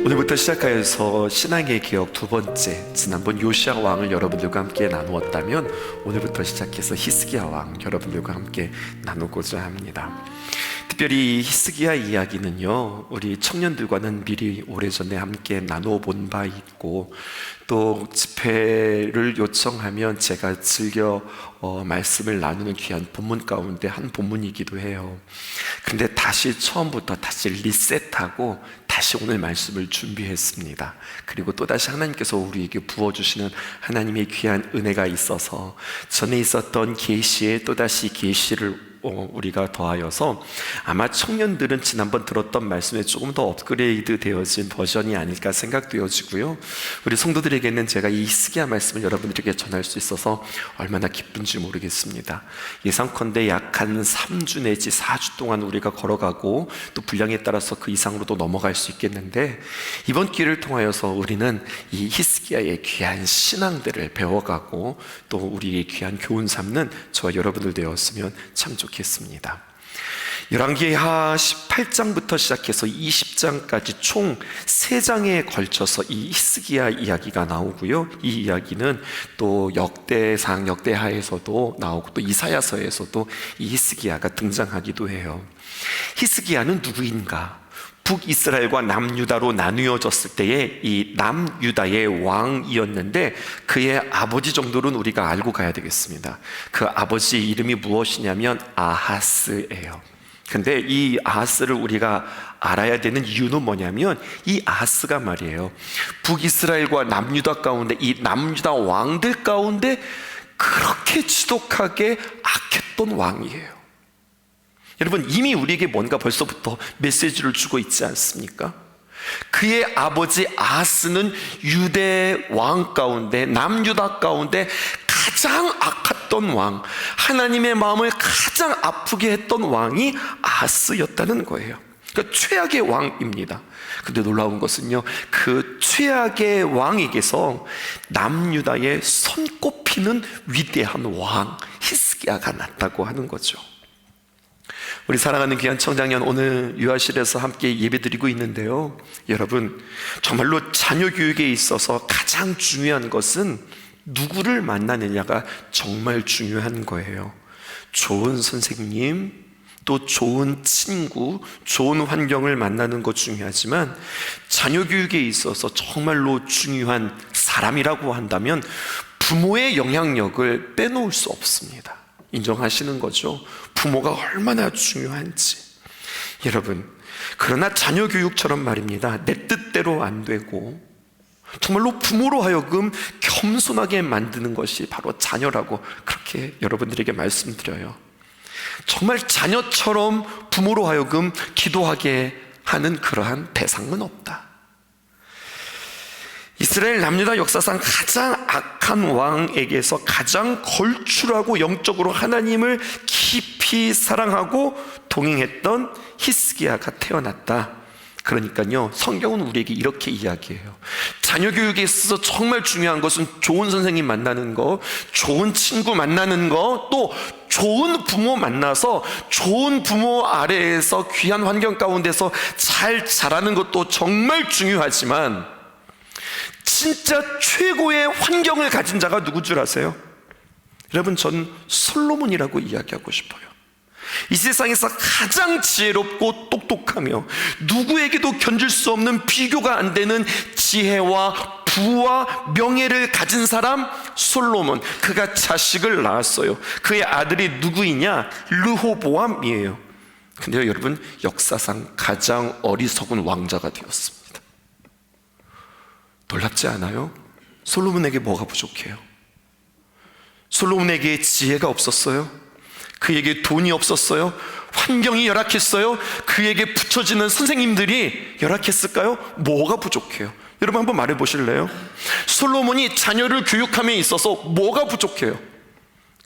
오늘부터 시작하여서 신앙의 개혁 두 번째, 지난번 요시야 왕을 여러분들과 함께 나누었다면 오늘부터 시작해서 히스기야 왕 여러분들과 함께 나누고자 합니다. 특별히 히스기야 이야기는요, 우리 청년들과는 미리 오래전에 함께 나누어 본 바 있고, 또 집회를 요청하면 제가 즐겨 말씀을 나누는 귀한 본문 가운데 한 본문이기도 해요. 근데 다시 처음부터 다시 리셋하고 다시 오늘 말씀을 준비했습니다. 그리고 또다시 하나님께서 우리에게 부어주시는 하나님의 귀한 은혜가 있어서 전에 있었던 계시에 또다시 계시를 우리가 더하여서 아마 청년들은 지난번 들었던 말씀에 조금 더 업그레이드 되어진 버전이 아닐까 생각되어지고요, 우리 성도들에게는 제가 이 히스기야 말씀을 여러분들에게 전할 수 있어서 얼마나 기쁜지 모르겠습니다. 예상컨대 약 한 3주 내지 4주 동안 우리가 걸어가고 또 분량에 따라서 그 이상으로도 넘어갈 수 있겠는데, 이번 기회를 통하여서 우리는 이 히스기야의 귀한 신앙들을 배워가고 또 우리의 귀한 교훈 삼는 저와 여러분들 되었으면 참 좋겠습니다. 열왕기하 18장부터 시작해서 20장까지 총 3장에 걸쳐서 이 히스기야 이야기가 나오고요, 이 이야기는 또 역대상, 역대하에서도 나오고 또 이사야서에서도 이 히스기야가 등장하기도 해요. 히스기야는 누구인가? 북이스라엘과 남유다로 나누어졌을 때에 이 남유다의 왕이었는데, 그의 아버지 정도는 우리가 알고 가야 되겠습니다. 그 아버지 이름이 무엇이냐면 아하스예요. 근데 이 아하스를 우리가 알아야 되는 이유는 뭐냐면, 이 아하스가 말이에요, 북이스라엘과 남유다 가운데 이 남유다 왕들 가운데 그렇게 지독하게 악했던 왕이에요. 여러분, 이미 우리에게 뭔가 벌써부터 메시지를 주고 있지 않습니까? 그의 아버지 아하스는 유대 왕 가운데, 남유다 가운데 가장 악했던 왕, 하나님의 마음을 가장 아프게 했던 왕이 아하스였다는 거예요. 그러니까 최악의 왕입니다. 근데 놀라운 것은요, 그 최악의 왕에게서 남유다의 손꼽히는 위대한 왕 히스기야가 났다고 하는 거죠. 우리 사랑하는 귀한 청장년, 오늘 유아실에서 함께 예배드리고 있는데요, 여러분, 정말로 자녀 교육에 있어서 가장 중요한 것은 누구를 만나느냐가 정말 중요한 거예요. 좋은 선생님, 또 좋은 친구, 좋은 환경을 만나는 것 중요하지만, 자녀 교육에 있어서 정말로 중요한 사람이라고 한다면 부모의 영향력을 빼놓을 수 없습니다. 인정하시는 거죠? 부모가 얼마나 중요한지. 여러분, 그러나 자녀 교육처럼 말입니다, 내 뜻대로 안 되고 정말로 부모로 하여금 겸손하게 만드는 것이 바로 자녀라고 그렇게 여러분들에게 말씀드려요. 정말 자녀처럼 부모로 하여금 기도하게 하는 그러한 대상은 없다. 이스라엘 남유다 역사상 가장 악한 왕에게서 가장 걸출하고 영적으로 하나님을 깊이 사랑하고 동행했던 히스기야가 태어났다. 그러니까요, 성경은 우리에게 이렇게 이야기해요. 자녀 교육에 있어서 정말 중요한 것은 좋은 선생님 만나는 거, 좋은 친구 만나는 거, 또 좋은 부모 만나서 좋은 부모 아래에서 귀한 환경 가운데서 잘 자라는 것도 정말 중요하지만, 진짜 최고의 환경을 가진 자가 누구 줄 아세요? 여러분, 전 솔로몬이라고 이야기하고 싶어요. 이 세상에서 가장 지혜롭고 똑똑하며 누구에게도 견줄 수 없는, 비교가 안 되는 지혜와 부와 명예를 가진 사람, 솔로몬. 그가 자식을 낳았어요. 그의 아들이 누구이냐? 르호보암이에요. 근데요, 여러분, 역사상 가장 어리석은 왕자가 되었습니다. 놀랍지 않아요? 솔로몬에게 뭐가 부족해요? 솔로몬에게 지혜가 없었어요? 그에게 돈이 없었어요? 환경이 열악했어요? 그에게 붙여지는 선생님들이 열악했을까요? 뭐가 부족해요? 여러분, 한번 말해 보실래요? 솔로몬이 자녀를 교육함에 있어서 뭐가 부족해요?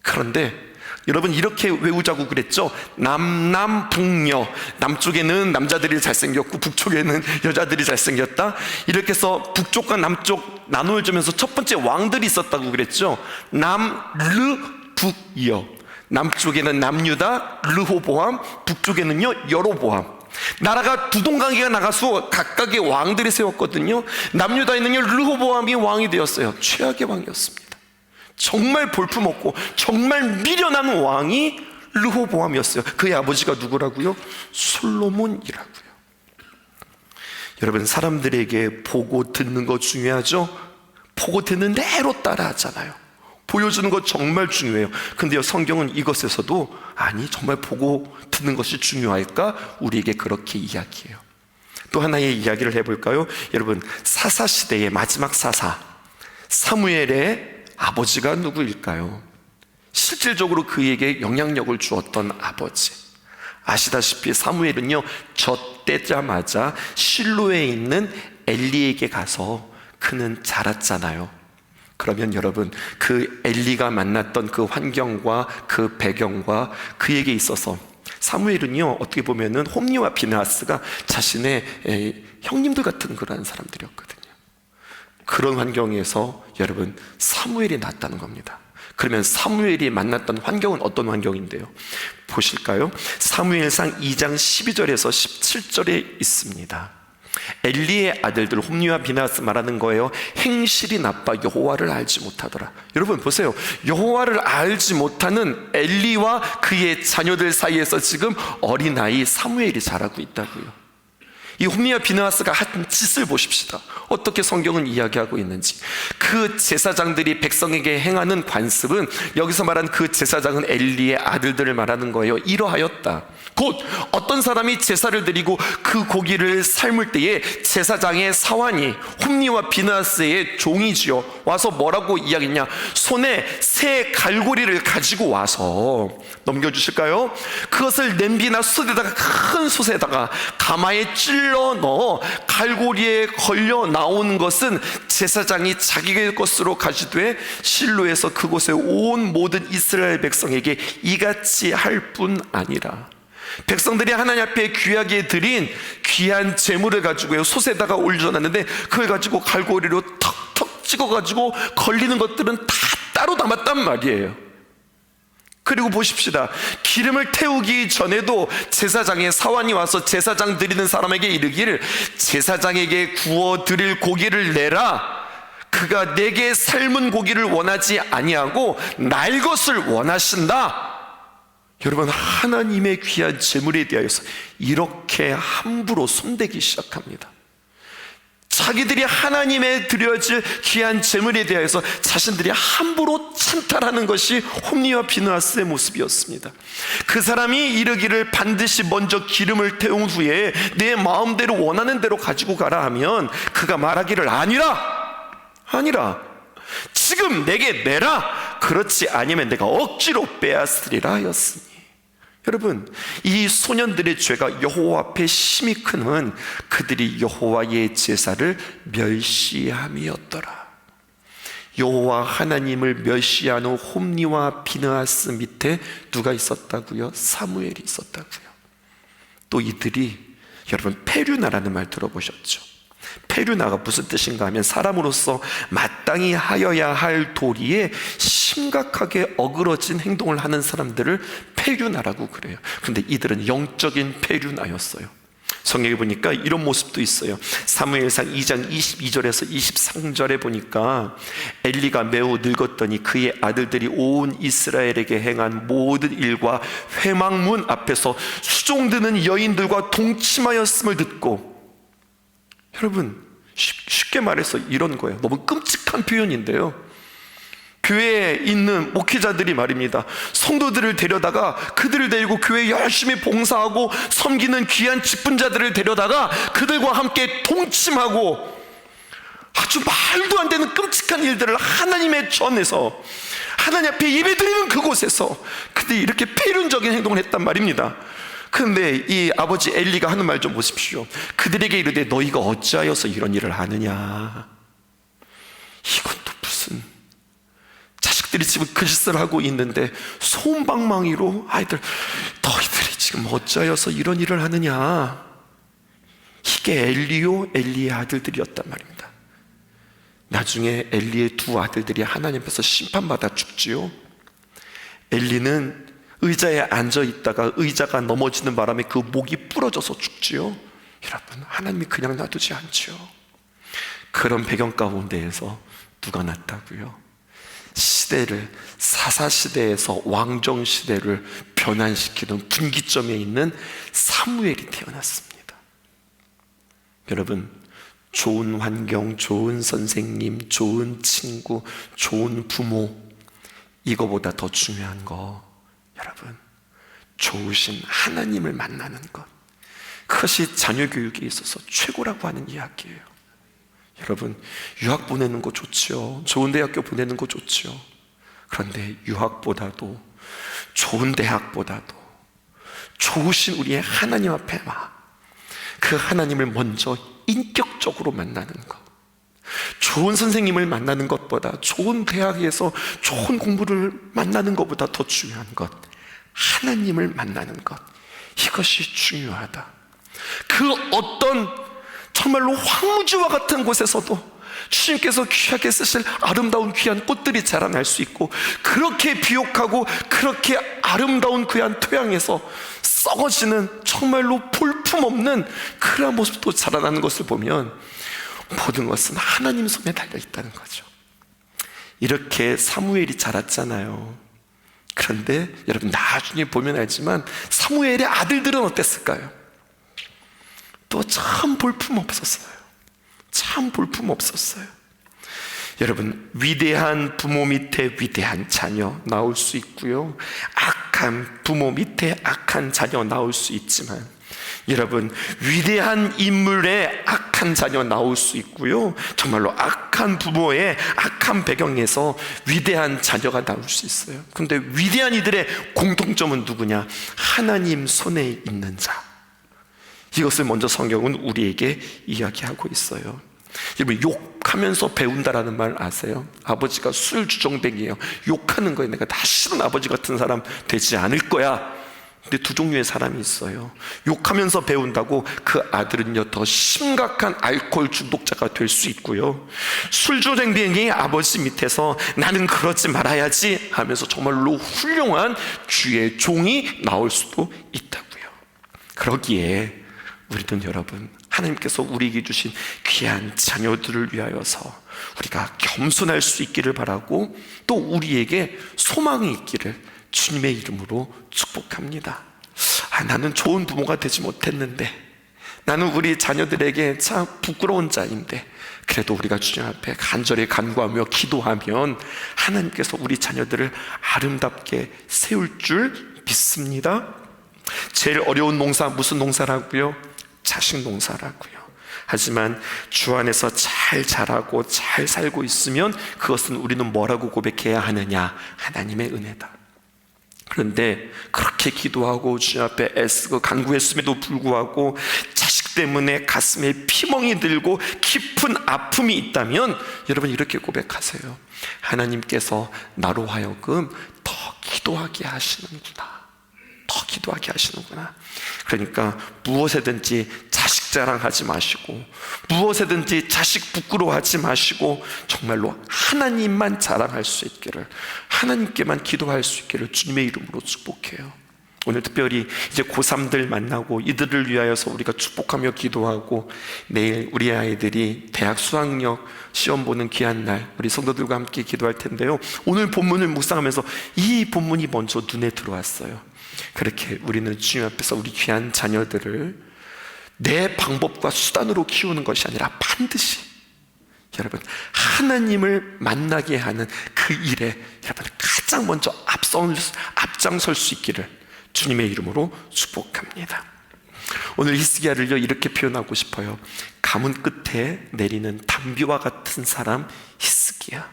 그런데 여러분, 이렇게 외우자고 그랬죠? 남남북녀. 남쪽에는 남자들이 잘생겼고 북쪽에는 여자들이 잘생겼다. 이렇게 해서 북쪽과 남쪽 나누어지면서 첫 번째 왕들이 있었다고 그랬죠? 남르북여. 남쪽에는 남유다, 르호보암, 북쪽에는요 여로보암. 나라가 두 동강이가 나가서 각각의 왕들이 세웠거든요. 남유다에는요 르호보암이 왕이 되었어요. 최악의 왕이었습니다. 정말 볼품없고 정말 미련한 왕이 르호보암이었어요. 그의 아버지가 누구라고요? 솔로몬이라고요. 여러분, 사람들에게 보고 듣는 거 중요하죠? 보고 듣는 대로 따라하잖아요. 보여주는 거 정말 중요해요. 근데요, 성경은 이것에서도 아니, 정말 보고 듣는 것이 중요할까? 우리에게 그렇게 이야기해요. 또 하나의 이야기를 해볼까요? 여러분, 사사시대의 마지막 사사 사무엘의 아버지가 누구일까요? 실질적으로 그에게 영향력을 주었던 아버지, 아시다시피 사무엘은요 젖되자마자 실로에 있는 엘리에게 가서 그는 자랐잖아요. 그러면 여러분, 그 엘리가 만났던 그 환경과 그 배경과 그에게 있어서 사무엘은요 어떻게 보면은 홈리와 비느하스가 자신의 형님들 같은 그런 사람들이었거든요. 그런 환경에서 여러분 사무엘이 났다는 겁니다. 그러면 사무엘이 만났던 환경은 어떤 환경인데요? 보실까요? 사무엘상 2장 12절에서 17절에 있습니다. 엘리의 아들들 홈리와 비느하스 말하는 거예요. 행실이 나빠 여호와를 알지 못하더라. 여러분 보세요. 여호와를 알지 못하는 엘리와 그의 자녀들 사이에서 지금 어린아이 사무엘이 자라고 있다고요. 이 홈리와 비느하스가 한 짓을 보십시다. 어떻게 성경은 이야기하고 있는지. 그 제사장들이 백성에게 행하는 관습은, 여기서 말한 그 제사장은 엘리의 아들들을 말하는 거예요. 이러하였다. 곧 어떤 사람이 제사를 드리고 그 고기를 삶을 때에 제사장의 사환이 홈리와 비느하스의 종이지요 와서 뭐라고 이야기했냐? 손에 새 갈고리를 가지고 와서, 넘겨주실까요? 그것을 냄비나 숯에다가, 큰 숯에다가 가마에 찔러 넣어 갈고리에 걸려 나오는 것은 제사장이 자기의 것으로 가지되 실로에서 그곳에 온 모든 이스라엘 백성에게 이같이 할 뿐 아니라. 백성들이 하나님 앞에 귀하게 드린 귀한 제물을 가지고요 솥에다가 올려놨는데 그걸 가지고 갈고리로 턱턱 찍어가지고 걸리는 것들은 다 따로 담았단 말이에요. 그리고 보십시다. 기름을 태우기 전에도 제사장의 사환이 와서 제사장 드리는 사람에게 이르기를, 제사장에게 구워 드릴 고기를 내라. 그가 내게 삶은 고기를 원하지 아니하고 날 것을 원하신다. 여러분, 하나님의 귀한 제물에 대하여서 이렇게 함부로 손대기 시작합니다. 자기들이 하나님의 드려질 귀한 제물에 대해서 자신들이 함부로 찬탈하는 것이 홈리와 비느하스의 모습이었습니다. 그 사람이 이르기를 반드시 먼저 기름을 태운 후에 내 마음대로 원하는 대로 가지고 가라 하면 그가 말하기를 아니라 지금 내게 내라. 그렇지 아니면 내가 억지로 빼앗으리라 하였으니. 여러분, 이 소년들의 죄가 여호와 앞에 심히 크는 그들이 여호와의 제사를 멸시함이었더라. 여호와 하나님을 멸시하는 홈리와 비느하스 밑에 누가 있었다고요? 사무엘이 있었다고요. 또 이들이, 여러분, 페류나라는 말 들어보셨죠? 페류나가 무슨 뜻인가 하면 사람으로서 마땅히 하여야 할 도리에 심각하게 어그러진 행동을 하는 사람들을 페류나라고 그래요. 근데 이들은 영적인 페류나였어요. 성경에 보니까 이런 모습도 있어요. 사무엘상 2장 22절에서 23절에 보니까 엘리가 매우 늙었더니 그의 아들들이 온 이스라엘에게 행한 모든 일과 회막문 앞에서 수종드는 여인들과 동침하였음을 듣고, 여러분, 쉽게 말해서 이런 거예요. 너무 끔찍한 표현인데요, 교회에 있는 목회자들이 말입니다, 성도들을 데려다가 그들을 데리고 교회에 열심히 봉사하고 섬기는 귀한 직분자들을 데려다가 그들과 함께 동침하고 아주 말도 안 되는 끔찍한 일들을 하나님의 전에서, 하나님 앞에 예배드리는 그곳에서 그들이 이렇게 폐륜적인 행동을 했단 말입니다. 그런데 이 아버지 엘리가 하는 말 좀 보십시오. 그들에게 이르되 너희가 어찌하여서 이런 일을 하느냐. 이건 또 무슨, 자식들이 지금 그 짓을 하고 있는데 솜방망이로 아이들, 너희들이 지금 어찌하여서 이런 일을 하느냐. 이게 엘리의 아들들이었단 말입니다. 나중에 엘리의 두 아들들이 하나님 앞에서 심판받아 죽지요. 엘리는 의자에 앉아 있다가 의자가 넘어지는 바람에 그 목이 부러져서 죽지요. 여러분, 하나님이 그냥 놔두지 않죠. 그런 배경 가운데에서 누가 났다고요? 시대를, 사사시대에서 왕정시대를 변환시키는 분기점에 있는 사무엘이 태어났습니다. 여러분, 좋은 환경, 좋은 선생님, 좋은 친구, 좋은 부모, 이거보다 더 중요한 거, 여러분, 좋으신 하나님을 만나는 것, 그것이 자녀 교육에 있어서 최고라고 하는 이야기예요. 여러분, 유학 보내는 거 좋죠. 좋은 대학교 보내는 거 좋죠. 그런데 유학보다도, 좋은 대학보다도 좋으신 우리의 하나님 앞에 그 하나님을 먼저 인격적으로 만나는 것, 좋은 선생님을 만나는 것보다, 좋은 대학에서 좋은 공부를 만나는 것보다 더 중요한 것, 하나님을 만나는 것, 이것이 중요하다. 그 어떤 정말로 황무지와 같은 곳에서도 주님께서 귀하게 쓰실 아름다운 귀한 꽃들이 자라날 수 있고, 그렇게 비옥하고 그렇게 아름다운 귀한 토양에서 썩어지는 정말로 볼품없는 그러한 모습도 자라나는 것을 보면 모든 것은 하나님 손에 달려있다는 거죠. 이렇게 사무엘이 자랐잖아요. 그런데 여러분, 나중에 보면 알지만 사무엘의 아들들은 어땠을까요? 또 참 볼품없었어요. 참 볼품없었어요. 여러분, 위대한 부모 밑에 위대한 자녀 나올 수 있고요, 악한 부모 밑에 악한 자녀 나올 수 있지만, 여러분, 위대한 인물의 악한 자녀 나올 수 있고요, 정말로 악한 부모의 악한 배경에서 위대한 자녀가 나올 수 있어요. 그런데 위대한 이들의 공통점은 누구냐? 하나님 손에 있는 자. 이것을 먼저 성경은 우리에게 이야기하고 있어요. 여러분, 욕하면서 배운다라는 말 아세요? 아버지가 술주정뱅이에요. 욕하는 거에 내가 다시는 아버지 같은 사람 되지 않을 거야. 근데 두 종류의 사람이 있어요. 욕하면서 배운다고 그 아들은요, 더 심각한 알코올 중독자가 될 수 있고요, 술주정뱅이의 아버지 밑에서 나는 그러지 말아야지 하면서 정말로 훌륭한 주의 종이 나올 수도 있다고요. 그러기에 우리는, 여러분, 하나님께서 우리에게 주신 귀한 자녀들을 위하여서 우리가 겸손할 수 있기를 바라고, 또 우리에게 소망이 있기를 주님의 이름으로 축복합니다. 나는 좋은 부모가 되지 못했는데, 나는 우리 자녀들에게 참 부끄러운 자인데, 그래도 우리가 주님 앞에 간절히 간구하며 기도하면 하나님께서 우리 자녀들을 아름답게 세울 줄 믿습니다. 제일 어려운 농사 무슨 농사라고요? 자식 농사라고요. 하지만 주 안에서 잘 자라고 잘 살고 있으면 그것은 우리는 뭐라고 고백해야 하느냐? 하나님의 은혜다. 그런데 그렇게 기도하고 주님 앞에 애쓰고 간구했음에도 불구하고 자식 때문에 가슴에 피멍이 들고 깊은 아픔이 있다면, 여러분, 이렇게 고백하세요. 하나님께서 나로 하여금 더 기도하게 하시는구나. 더 기도하게 하시는구나. 그러니까 무엇에든지 자식 자랑하지 마시고, 무엇에든지 자식 부끄러워하지 마시고, 정말로 하나님만 자랑할 수 있기를, 하나님께만 기도할 수 있기를 주님의 이름으로 축복해요. 오늘 특별히 이제 고3들 만나고 이들을 위하여서 우리가 축복하며 기도하고, 내일 우리 아이들이 대학 수학력 시험 보는 귀한 날, 우리 성도들과 함께 기도할 텐데요, 오늘 본문을 묵상하면서 이 본문이 먼저 눈에 들어왔어요. 그렇게 우리는 주님 앞에서 우리 귀한 자녀들을 내 방법과 수단으로 키우는 것이 아니라 반드시, 여러분, 하나님을 만나게 하는 그 일에 여러분 가장 먼저 앞장설 수 있기를 주님의 이름으로 축복합니다. 오늘 히스기야를요, 이렇게 표현하고 싶어요. 가문 끝에 내리는 담비와 같은 사람 히스기야.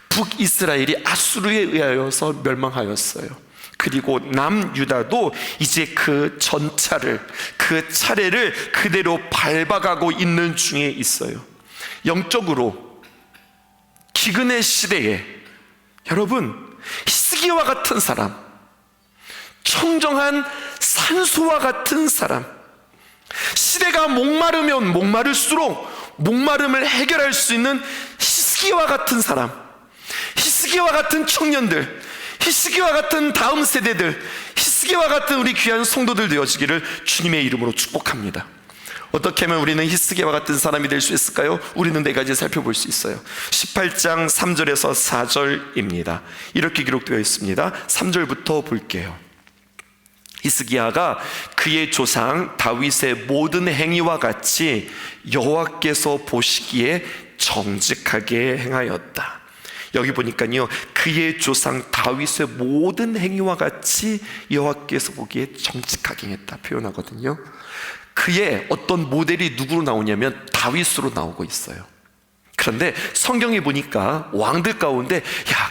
북이스라엘이 아수르에 의하여서 멸망하였어요. 그리고 남유다도 이제 그 전차를, 그 차례를 그대로 밟아가고 있는 중에 있어요. 영적으로 기근의 시대에 여러분, 히스기야와 같은 사람, 청정한 산소와 같은 사람, 시대가 목마르면 목마를수록 목마름을 해결할 수 있는 히스기야와 같은 사람, 히스기야와 같은 청년들, 히스기야와 같은 다음 세대들, 히스기야와 같은 우리 귀한 성도들 되어지기를 주님의 이름으로 축복합니다. 어떻게 하면 우리는 히스기야와 같은 사람이 될 수 있을까요? 우리는 네 가지 살펴볼 수 있어요. 18장 3절에서 4절입니다. 이렇게 기록되어 있습니다. 3절부터 볼게요. 히스기야가 그의 조상 다윗의 모든 행위와 같이 여호와께서 보시기에 정직하게 행하였다. 여기 보니까요, 그의 조상 다윗의 모든 행위와 같이 여호와께서 보기에 정직하게 했다 표현하거든요. 그의 어떤 모델이 누구로 나오냐면 다윗으로 나오고 있어요. 그런데 성경에 보니까 왕들 가운데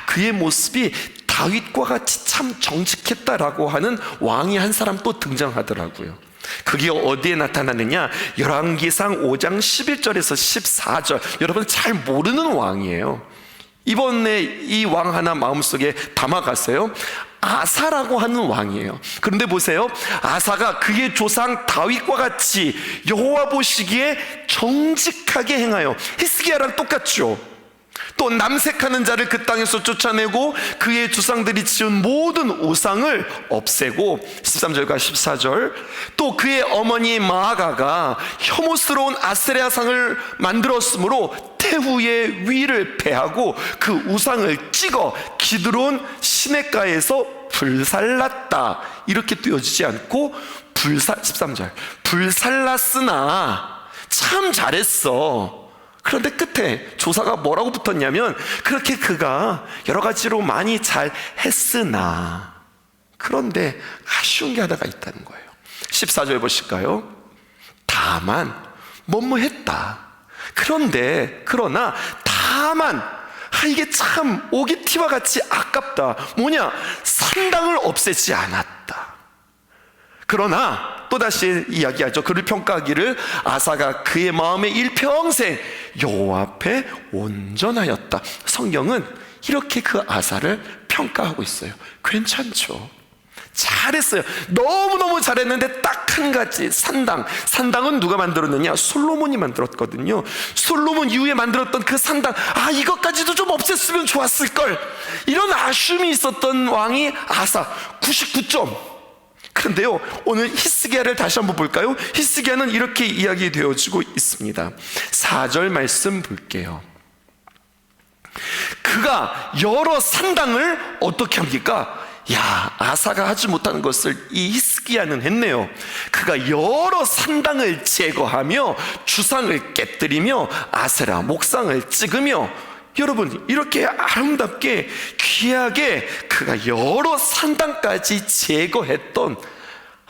그의 모습이 다윗과 같이 참 정직했다라고 하는 왕이 한 사람 또 등장하더라고요. 그게 어디에 나타나느냐, 열왕기상 5장 11절에서 14절. 여러분 잘 모르는 왕이에요. 이번에 이 왕 하나 마음속에 담아갔어요. 아사라고 하는 왕이에요. 그런데 보세요, 아사가 그의 조상 다윗과 같이 여호와 보시기에 정직하게 행하여, 히스기야랑 똑같죠. 또 남색하는 자를 그 땅에서 쫓아내고 그의 조상들이 지은 모든 우상을 없애고, 13절과 14절, 또 그의 어머니 마아가가 혐오스러운 아세라상을 만들었으므로 태후의 위를 패하고 그 우상을 찍어 기드론 시냇가에서 불살랐다. 이렇게 띄어지지 않고 13절, 불살랐으나 참 잘했어. 그런데 끝에 조사가 뭐라고 붙었냐면, 그렇게 그가 여러 가지로 많이 잘 했으나, 그런데 아쉬운 게 하나가 있다는 거예요. 14절 보실까요? 다만 뭐뭐했다. 그러나 다만 이게 참 오기티와 같이 아깝다. 뭐냐? 산당을 없애지 않았다. 그러나 또다시 이야기하죠. 그를 평가하기를 아사가 그의 마음에 일평생 여호와 앞에 온전하였다. 성경은 이렇게 그 아사를 평가하고 있어요. 괜찮죠? 잘했어요. 너무너무 잘했는데 딱 한 가지, 산당은 누가 만들었느냐? 솔로몬이 만들었거든요. 솔로몬 이후에 만들었던 그 산당, 이것까지도 좀 없앴으면 좋았을걸, 이런 아쉬움이 있었던 왕이 아사. 99점. 그런데요, 오늘 히스기야를 다시 한번 볼까요? 히스기야는 이렇게 이야기되어지고 있습니다. 4절 말씀 볼게요. 그가 여러 산당을 어떻게 합니까? 아사가 하지 못하는 것을 이 히스기야는 했네요. 그가 여러 산당을 제거하며 주상을 깨뜨리며 아세라 목상을 찍으며, 여러분 이렇게 아름답게 귀하게 그가 여러 산당까지 제거했던,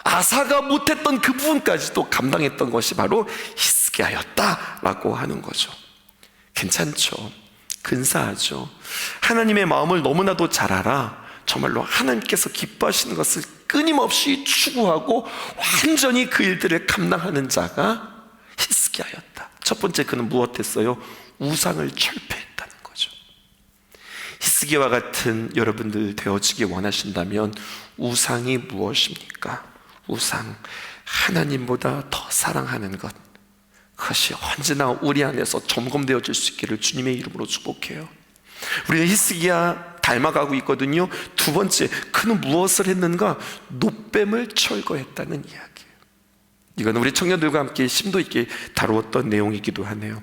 아사가 못했던 그 부분까지도 감당했던 것이 바로 히스기야였다라고 하는 거죠. 괜찮죠? 근사하죠? 하나님의 마음을 너무나도 잘 알아. 정말로 하나님께서 기뻐하시는 것을 끊임없이 추구하고 완전히 그 일들을 감당하는 자가 히스기야였다. 첫 번째, 그는 무엇했어요? 우상을 철폐했다는 거죠. 히스기야와 같은 여러분들 되어지기 원하신다면 우상이 무엇입니까? 우상, 하나님보다 더 사랑하는 것, 그것이 언제나 우리 안에서 점검되어질 수 있기를 주님의 이름으로 축복해요. 우리는 히스기야 닮아가고 있거든요. 두 번째, 그는 무엇을 했는가? 놋뱀을 철거했다는 이야기예요. 이건 우리 청년들과 함께 심도 있게 다루었던 내용이기도 하네요.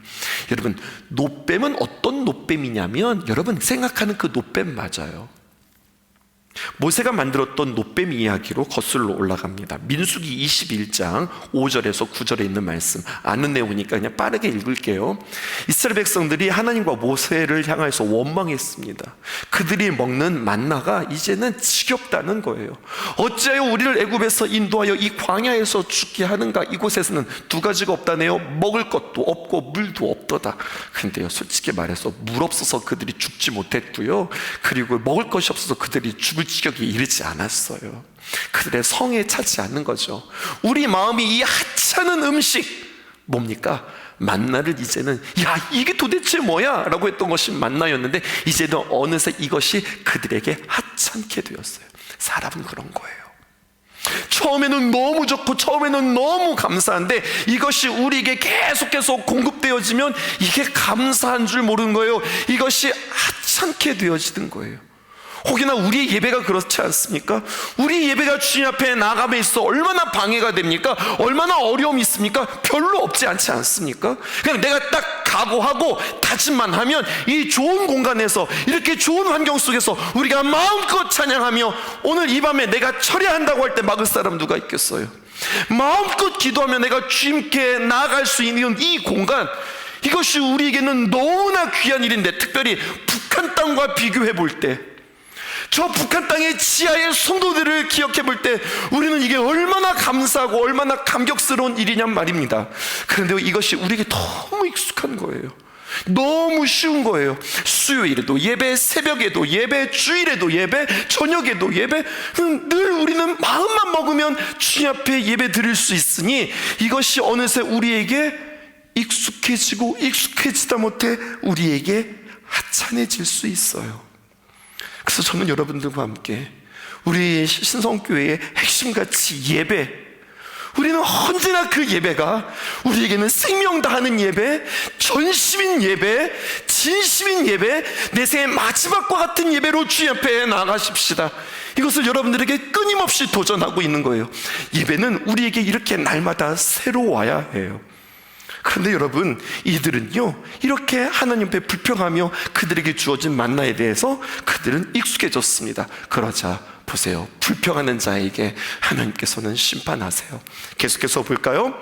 여러분, 놋뱀은 어떤 놋뱀이냐면, 여러분 생각하는 그 놋뱀 맞아요. 모세가 만들었던 놋뱀 이야기로 거슬러 올라갑니다. 민수기 21장 5절에서 9절에 있는 말씀, 아는 내용이니까 그냥 빠르게 읽을게요. 이스라엘 백성들이 하나님과 모세를 향해서 원망했습니다. 그들이 먹는 만나가 이제는 지겹다는 거예요. 어찌하여 우리를 애굽에서 인도하여 이 광야에서 죽게 하는가? 이곳에서는 두 가지가 없다네요. 먹을 것도 없고 물도 없도다. 근데요, 솔직히 말해서 물 없어서 그들이 죽지 못했고요, 그리고 먹을 것이 없어서 그들이 죽을 지경에 이르지 않았어요. 그들의 성에 차지 않는 거죠. 우리 마음이 이 하찮은 음식, 뭡니까? 만나를 이제는 이게 도대체 뭐야? 라고 했던 것이 만나였는데, 이제는 어느새 이것이 그들에게 하찮게 되었어요. 사람은 그런 거예요. 처음에는 너무 좋고 처음에는 너무 감사한데, 이것이 우리에게 계속해서 공급되어지면 이게 감사한 줄 모르는 거예요. 이것이 하찮게 되어지는 거예요. 혹여나 우리의 예배가 그렇지 않습니까? 우리 예배가 주님 앞에 나아감에 있어 얼마나 방해가 됩니까? 얼마나 어려움이 있습니까? 별로 없지 않지 않습니까? 그냥 내가 딱 각오하고 다짐만 하면 이 좋은 공간에서, 이렇게 좋은 환경 속에서 우리가 마음껏 찬양하며, 오늘 이 밤에 내가 철야한다고 할 때 막을 사람 누가 있겠어요? 마음껏 기도하며 내가 주님께 나아갈 수 있는 이 공간, 이것이 우리에게는 너무나 귀한 일인데, 특별히 북한 땅과 비교해 볼 때, 저 북한 땅의 지하의 성도들을 기억해 볼 때 우리는 이게 얼마나 감사하고 얼마나 감격스러운 일이냔 말입니다. 그런데 이것이 우리에게 너무 익숙한 거예요. 너무 쉬운 거예요. 수요일에도 예배, 새벽에도 예배, 주일에도 예배, 저녁에도 예배, 늘 우리는 마음만 먹으면 주님 앞에 예배 드릴 수 있으니, 이것이 어느새 우리에게 익숙해지고 익숙해지다 못해 우리에게 하찮아질 수 있어요. 그래서 저는 여러분들과 함께 우리 신성교회의 핵심가치 예배, 우리는 언제나 그 예배가 우리에게는 생명 다하는 예배, 전심인 예배, 진심인 예배, 내 생의 마지막과 같은 예배로 주님 앞에 나아가십시다. 이것을 여러분들에게 끊임없이 도전하고 있는 거예요. 예배는 우리에게 이렇게 날마다 새로워야 해요. 그런데 여러분, 이들은요, 이렇게 하나님 앞에 불평하며 그들에게 주어진 만나에 대해서 그들은 익숙해졌습니다. 그러자 보세요, 불평하는 자에게 하나님께서는 심판하세요. 계속해서 볼까요?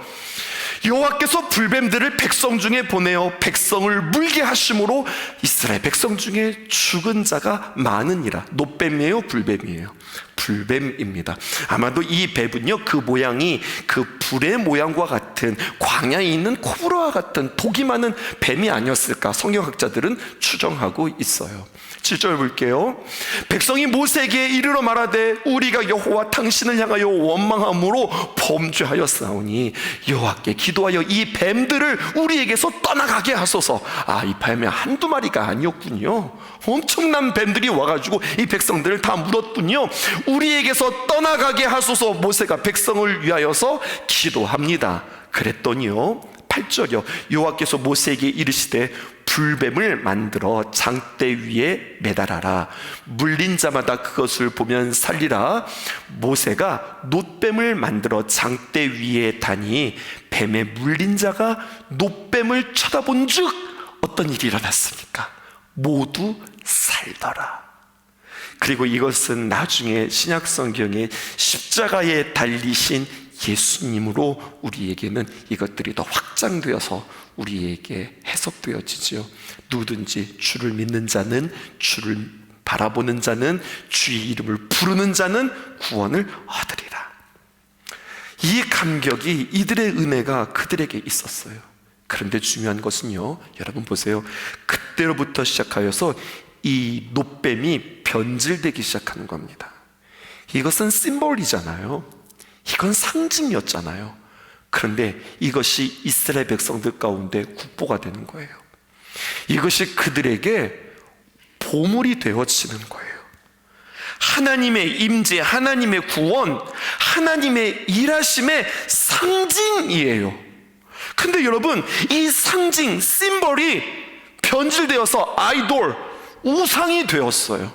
여호와께서 불뱀들을 백성 중에 보내어 백성을 물게 하심으로 이스라엘 백성 중에 죽은 자가 많으니라. 노뱀이에요, 불뱀이에요? 불뱀입니다. 아마도 이 뱀은요, 그 모양이 그 불의 모양과 같은, 광야에 있는 코브라와 같은 독이 많은 뱀이 아니었을까 성경학자들은 추정하고 있어요. 7절 볼게요. 백성이 모세에게 이르러 말하되 우리가 여호와 당신을 향하여 원망함으로 범죄하였사오니 여호와께 기도하여 이 뱀들을 우리에게서 떠나가게 하소서. 이 뱀이 한두 마리가 아니었군요. 엄청난 뱀들이 와가지고 이 백성들을 다 물었군요. 우리에게서 떠나가게 하소서. 모세가 백성을 위하여서 기도합니다. 그랬더니요, 8절이요, 여호와께서 모세에게 이르시되 불뱀을 만들어 장대 위에 매달아라. 물린 자마다 그것을 보면 살리라. 모세가 놋뱀을 만들어 장대 위에 다니 뱀에 물린 자가 놋뱀을 쳐다본 즉 어떤 일이 일어났습니까? 모두 살더라. 그리고 이것은 나중에 신약 성경에 십자가에 달리신 예수님으로 우리에게는 이것들이 더 확장되어서 우리에게 해석되어지지요. 누구든지 주를 믿는 자는, 주를 바라보는 자는, 주의 이름을 부르는 자는 구원을 얻으리라. 이 감격이, 이들의 은혜가 그들에게 있었어요. 그런데 중요한 것은요, 여러분 보세요, 그때로부터 시작하여서 이 놋뱀이 변질되기 시작하는 겁니다. 이것은 심볼이잖아요. 이건 상징이었잖아요. 그런데 이것이 이스라엘 백성들 가운데 국보가 되는 거예요. 이것이 그들에게 보물이 되어지는 거예요. 하나님의 임재, 하나님의 구원, 하나님의 일하심의 상징이에요. 근데 여러분, 이 상징, 심볼이 변질되어서 아이돌, 우상이 되었어요.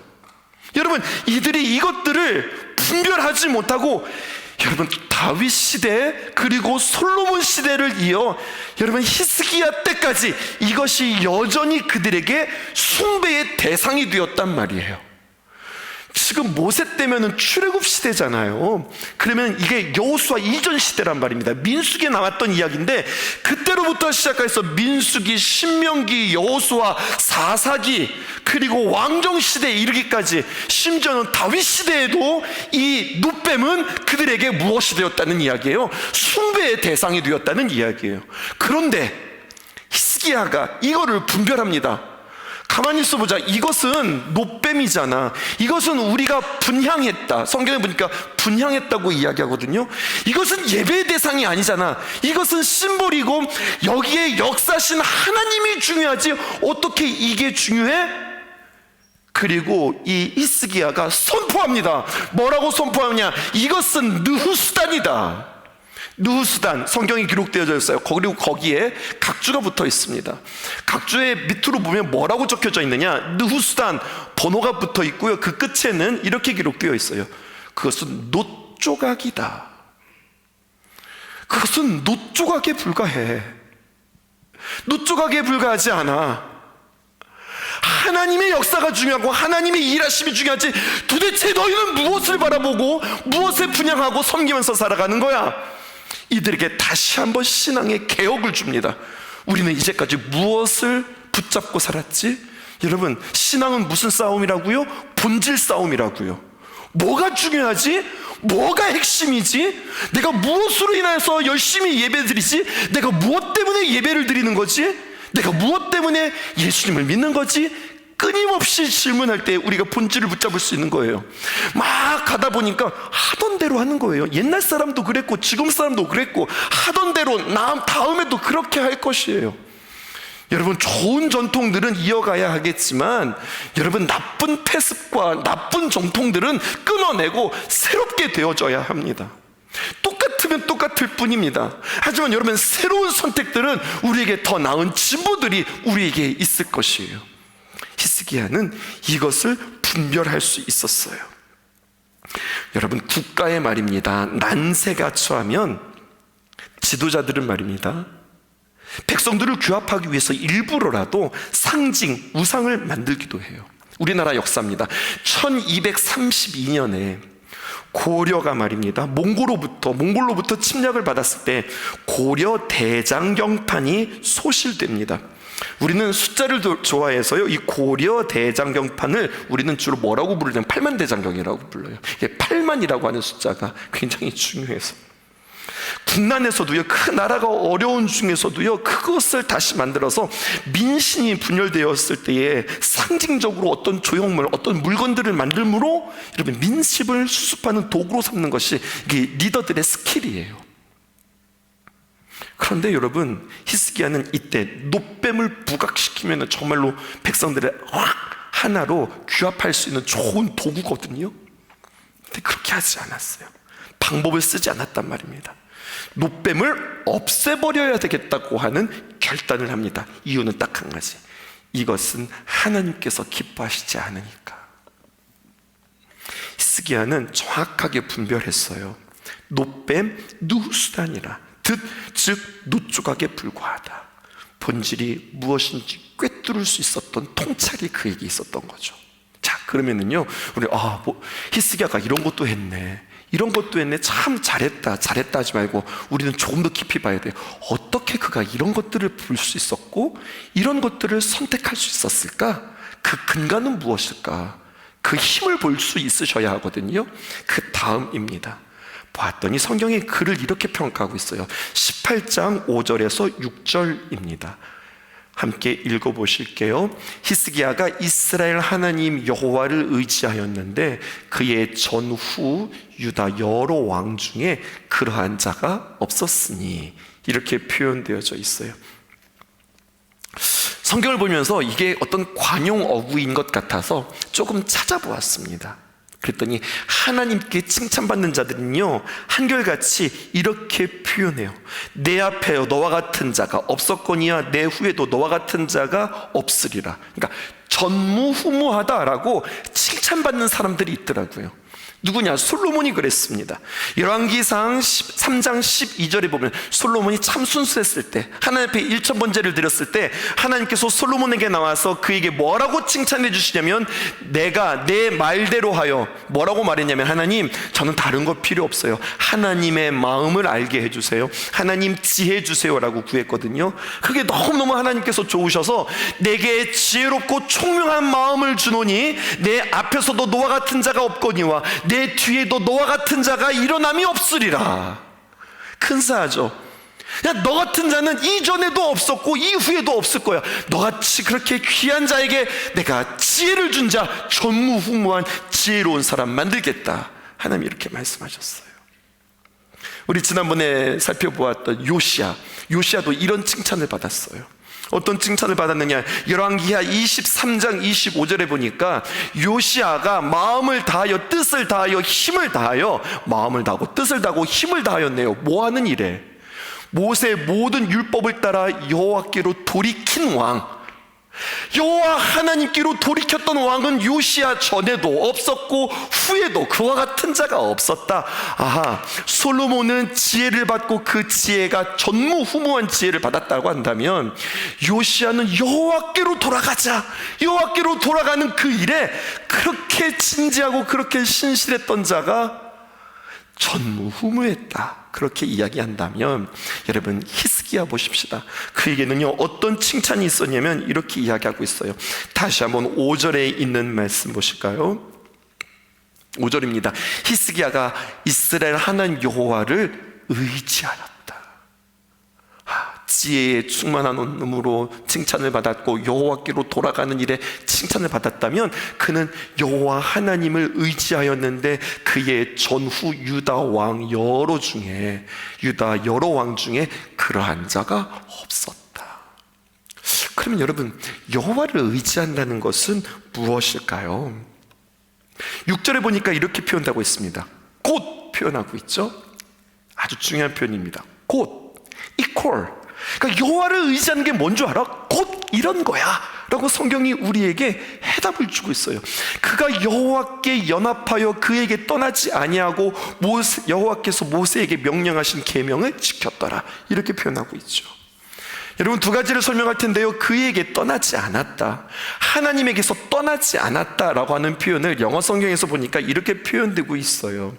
여러분, 이들이 이것들을 분별하지 못하고, 여러분, 다윗 시대 그리고 솔로몬 시대를 이어 여러분 히스기야 때까지 이것이 여전히 그들에게 숭배의 대상이 되었단 말이에요. 지금 모세 때면은 출애굽 시대잖아요. 그러면 이게 여호수아 이전 시대란 말입니다. 민수기에 나왔던 이야기인데, 그때로부터 시작해서 민수기, 신명기, 여호수아, 사사기, 그리고 왕정 시대에 이르기까지, 심지어는 다윗 시대에도 이 놋뱀은 그들에게 무엇이 되었다는 이야기예요? 숭배의 대상이 되었다는 이야기예요. 그런데 히스기야가 이거를 분별합니다. 가만히 있어보자. 이것은 놋뱀이잖아. 이것은 우리가 분향했다. 성경에 보니까 분향했다고 이야기하거든요. 이것은 예배의 대상이 아니잖아. 이것은 심볼이고 여기에 역사신 하나님이 중요하지 어떻게 이게 중요해? 그리고 이 히스기야가 선포합니다. 뭐라고 선포하냐? 이것은 느후수단이다. 느후수단, 성경이 기록되어져 있어요. 그리고 거기에 각주가 붙어 있습니다. 각주의 밑으로 보면 뭐라고 적혀져 있느냐, 느후수단 번호가 붙어 있고요. 그 끝에는 이렇게 기록되어 있어요. 그것은 놋조각이다. 그것은 놋조각에 불과해. 놋조각에 불과하지 않아. 하나님의 역사가 중요하고 하나님의 일하심이 중요하지, 도대체 너희는 무엇을 바라보고 무엇에 분양하고 섬기면서 살아가는 거야? 이들에게 다시 한번 신앙의 개혁을 줍니다. 우리는 이제까지 무엇을 붙잡고 살았지? 여러분, 신앙은 무슨 싸움이라고요? 본질 싸움이라고요. 뭐가 중요하지? 뭐가 핵심이지? 내가 무엇으로 인해서 열심히 예배드리지? 내가 무엇 때문에 예배를 드리는 거지? 내가 무엇 때문에 예수님을 믿는 거지? 끊임없이 질문할 때 우리가 본질을 붙잡을 수 있는 거예요. 막 가다 보니까 하던 대로 하는 거예요. 옛날 사람도 그랬고 지금 사람도 그랬고, 하던 대로 다음에도 그렇게 할 것이에요. 여러분, 좋은 전통들은 이어가야 하겠지만, 여러분, 나쁜 패습과 나쁜 정통들은 끊어내고 새롭게 되어져야 합니다. 똑같으면 똑같을 뿐입니다. 하지만 여러분, 새로운 선택들은 우리에게 더 나은 진보들이 우리에게 있을 것이에요. 히스기야는 이것을 분별할 수 있었어요. 여러분, 국가의 말입니다. 난세가 처하면 지도자들은 말입니다, 백성들을 규합하기 위해서 일부러라도 상징, 우상을 만들기도 해요. 우리나라 역사입니다. 1232년에 고려가 말입니다, 몽골로부터 침략을 받았을 때 고려 대장경판이 소실됩니다. 우리는 숫자를 좋아해서요, 이 고려 대장경판을 우리는 주로 뭐라고 부르냐면 팔만대장경이라고 불러요. 이게 8만이라고 하는 숫자가 굉장히 중요해서, 국난에서도요, 그 나라가 어려운 중에서도요, 그것을 다시 만들어서 민심이 분열되었을 때에 상징적으로 어떤 조형물, 어떤 물건들을 만들므로 여러분, 민심을 수습하는 도구로 삼는 것이 이게 리더들의 스킬이에요. 그런데 여러분, 히스기야는 이때 놋뱀을 부각시키면 정말로 백성들을 하나로 규합할 수 있는 좋은 도구거든요. 근데 그렇게 하지 않았어요. 방법을 쓰지 않았단 말입니다. 놋뱀을 없애버려야 되겠다고 하는 결단을 합니다. 이유는 딱 한 가지, 이것은 하나님께서 기뻐하시지 않으니까. 히스기야는 정확하게 분별했어요. 놋뱀, 느후수단이라, 즉 놋조각에 불과하다. 본질이 무엇인지 꿰뚫을 수 있었던 통찰이 그에게 있었던 거죠. 자, 그러면은요, 우리 히스기야가 이런 것도 했네, 이런 것도 했네, 참 잘했다 하지 말고 우리는 조금 더 깊이 봐야 돼요. 어떻게 그가 이런 것들을 볼 수 있었고 이런 것들을 선택할 수 있었을까? 그 근간은 무엇일까? 그 힘을 볼 수 있으셔야 하거든요. 그 다음입니다. 봤더니 성경이 그를 이렇게 평가하고 있어요. 18장 5절에서 6절입니다. 함께 읽어보실게요. 히스기야가 이스라엘 하나님 여호와를 의지하였는데 그의 전후 유다 여러 왕 중에 그러한 자가 없었으니, 이렇게 표현되어져 있어요. 성경을 보면서 이게 어떤 관용 어구인 것 같아서 조금 찾아보았습니다. 그랬더니 하나님께 칭찬받는 자들은요, 한결같이 이렇게 표현해요. 내 앞에 너와 같은 자가 없었거니와 내 후에도 너와 같은 자가 없으리라. 그러니까 전무후무하다라고 칭찬받는 사람들이 있더라고요. 누구냐? 솔로몬이 그랬습니다. 열왕기상 3장 12절에 보면 솔로몬이 참 순수했을 때, 하나님 앞에 1,000번제를 드렸을 때 하나님께서 솔로몬에게 나와서 그에게 뭐라고 칭찬해 주시냐면, 내가 내 말대로 하여, 뭐라고 말했냐면, 하나님, 저는 다른 거 필요 없어요. 하나님의 마음을 알게 해주세요. 하나님 지혜 주세요라고 구했거든요. 그게 너무너무 하나님께서 좋으셔서 내게 지혜롭고 총명한 마음을 주노니 내 앞에서도 너와 같은 자가 없거니와 내 뒤에도 너와 같은 자가 일어남이 없으리라. 근사하죠? 야, 너 같은 자는 이전에도 없었고 이후에도 없을 거야. 너같이 그렇게 귀한 자에게 내가 지혜를 준 자, 전무후무한 지혜로운 사람 만들겠다. 하나님이 이렇게 말씀하셨어요. 우리 지난번에 살펴보았던 요시야도 이런 칭찬을 받았어요. 어떤 칭찬을 받았느냐? 열왕기하 23장 25절에 보니까 요시아가 마음을 다하여 뜻을 다하여 힘을 다하여, 마음을 다하고 뜻을 다하고 힘을 다하였네요. 뭐하는 일에? 모세의 모든 율법을 따라 여호와께로 돌이킨 왕, 여호와 하나님께로 돌이켰던 왕은 요시야 전에도 없었고 후에도 그와 같은 자가 없었다. 아하, 솔로몬은 지혜를 받고 그 지혜가 전무후무한 지혜를 받았다고 한다면 요시야는 여호와께로 돌아가자, 여호와께로 돌아가는 그 일에 그렇게 진지하고 그렇게 신실했던 자가 전무후무했다, 그렇게 이야기한다면 여러분 히스기야 보십시다. 그에게는요 어떤 칭찬이 있었냐면 이렇게 이야기하고 있어요. 다시 한번 5절에 있는 말씀 보실까요? 5절입니다. 히스기야가 이스라엘 하나님 여호와를 의지하였다. 지혜에 충만한 온음으로 칭찬을 받았고 여호와께로 돌아가는 일에 칭찬을 받았다면 그는 여호와 하나님을 의지하였는데 그의 전후 유다 여러 왕 중에 그러한 자가 없었다. 그러면 여러분, 여호와를 의지한다는 것은 무엇일까요? 6절에 보니까 이렇게 표현하고 있습니다. 곧 표현하고 있죠. 아주 중요한 표현입니다. 곧, equal. 그러니까 여호와를 의지하는 게 뭔 줄 알아? 곧 이런 거야 라고 성경이 우리에게 해답을 주고 있어요. 그가 여호와께 연합하여 그에게 떠나지 아니하고 여호와께서 모세에게 명령하신 계명을 지켰더라, 이렇게 표현하고 있죠. 여러분, 두 가지를 설명할 텐데요. 그에게 떠나지 않았다, 하나님에게서 떠나지 않았다라고 하는 표현을 영어 성경에서 보니까 이렇게 표현되고 있어요.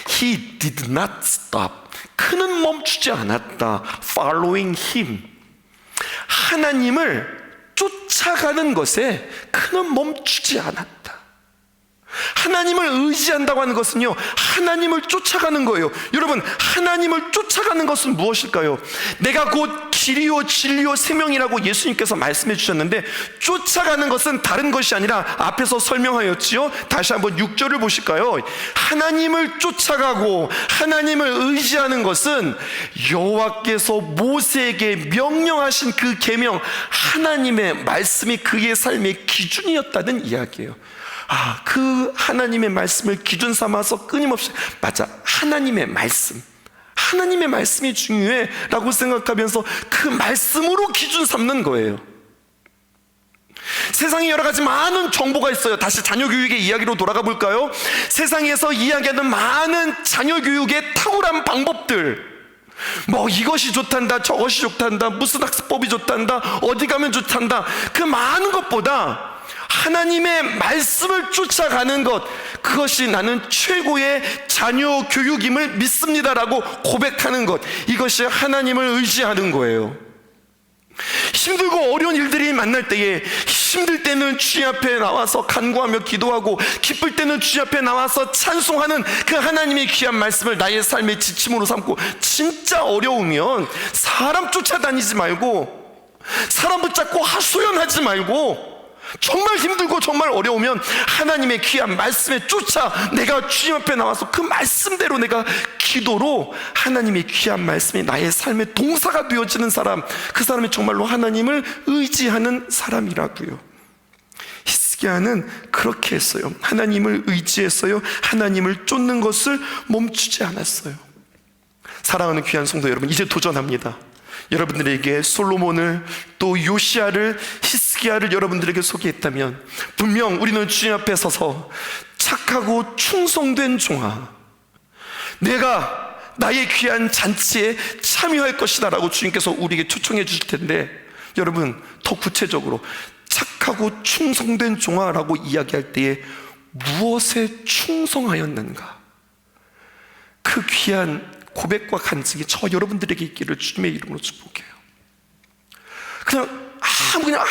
He did not stop. 그는 멈추지 않았다. Following him. 하나님을 쫓아가는 것에 그는 멈추지 않았다. 하나님을 의지한다고 하는 것은요, 하나님을 쫓아가는 거예요. 여러분, 하나님을 쫓아가는 것은 무엇일까요? 내가 곧 길이요 진리요 생명이라고 예수님께서 말씀해 주셨는데, 쫓아가는 것은 다른 것이 아니라 앞에서 설명하였지요. 다시 한번 6절을 보실까요? 하나님을 쫓아가고 하나님을 의지하는 것은 여호와께서 모세에게 명령하신 그 계명, 하나님의 말씀이 그의 삶의 기준이었다는 이야기예요. 그 하나님의 말씀을 기준 삼아서 끊임없이, 맞아, 하나님의 말씀이 중요해 라고 생각하면서 그 말씀으로 기준 삼는 거예요. 세상에 여러 가지 많은 정보가 있어요. 다시 자녀 교육의 이야기로 돌아가 볼까요? 세상에서 이야기하는 많은 자녀 교육의 탁월한 방법들, 이것이 좋단다, 저것이 좋단다, 무슨 학습법이 좋단다, 어디 가면 좋단다, 그 많은 것보다 하나님의 말씀을 쫓아가는 것, 그것이 나는 최고의 자녀 교육임을 믿습니다라고 고백하는 것, 이것이 하나님을 의지하는 거예요. 힘들고 어려운 일들이 만날 때에, 힘들 때는 주님 앞에 나와서 간구하며 기도하고, 기쁠 때는 주님 앞에 나와서 찬송하는 그 하나님의 귀한 말씀을 나의 삶의 지침으로 삼고, 진짜 어려우면 사람 쫓아다니지 말고, 사람 붙잡고 하소연하지 말고, 정말 힘들고 정말 어려우면 하나님의 귀한 말씀에 쫓아 내가 주님 앞에 나와서 그 말씀대로 내가 기도로 하나님의 귀한 말씀이 나의 삶의 동사가 되어지는 사람, 그 사람이 정말로 하나님을 의지하는 사람이라고요. 히스기야는 그렇게 했어요. 하나님을 의지했어요. 하나님을 쫓는 것을 멈추지 않았어요. 사랑하는 귀한 성도 여러분, 이제 도전합니다. 여러분들에게 솔로몬을, 또 요시야를, 히스기야를 여러분들에게 소개했다면 분명 우리는 주님 앞에 서서 착하고 충성된 종아, 내가 나의 귀한 잔치에 참여할 것이다 라고 주님께서 우리에게 초청해 주실 텐데, 여러분 더 구체적으로 착하고 충성된 종아라고 이야기할 때에 무엇에 충성하였는가, 그 귀한 고백과 간증이 저 여러분들에게 있기를 주님의 이름으로 축복해요. 그냥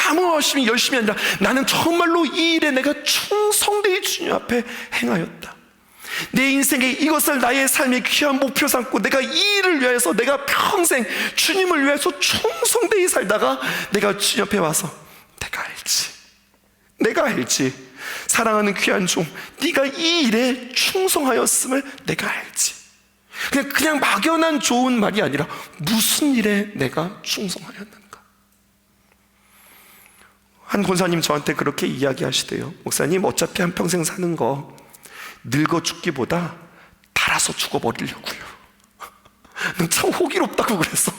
아무 열심히 아니라 나는 정말로 이 일에 내가 충성되이 주님 앞에 행하였다. 내 인생에 이것을 나의 삶의 귀한 목표 삼고 내가 이 일을 위해서 내가 평생 주님을 위해서 충성되이 살다가 내가 주님 앞에 와서 내가 알지 사랑하는 귀한 종, 네가 이 일에 충성하였음을 내가 알지. 그냥 막연한 좋은 말이 아니라 무슨 일에 내가 충성하였는가. 한 권사님 저한테 그렇게 이야기하시대요. 목사님, 어차피 한평생 사는 거 늙어 죽기보다 달아서 죽어버리려고요. 참 호기롭다고 그랬어.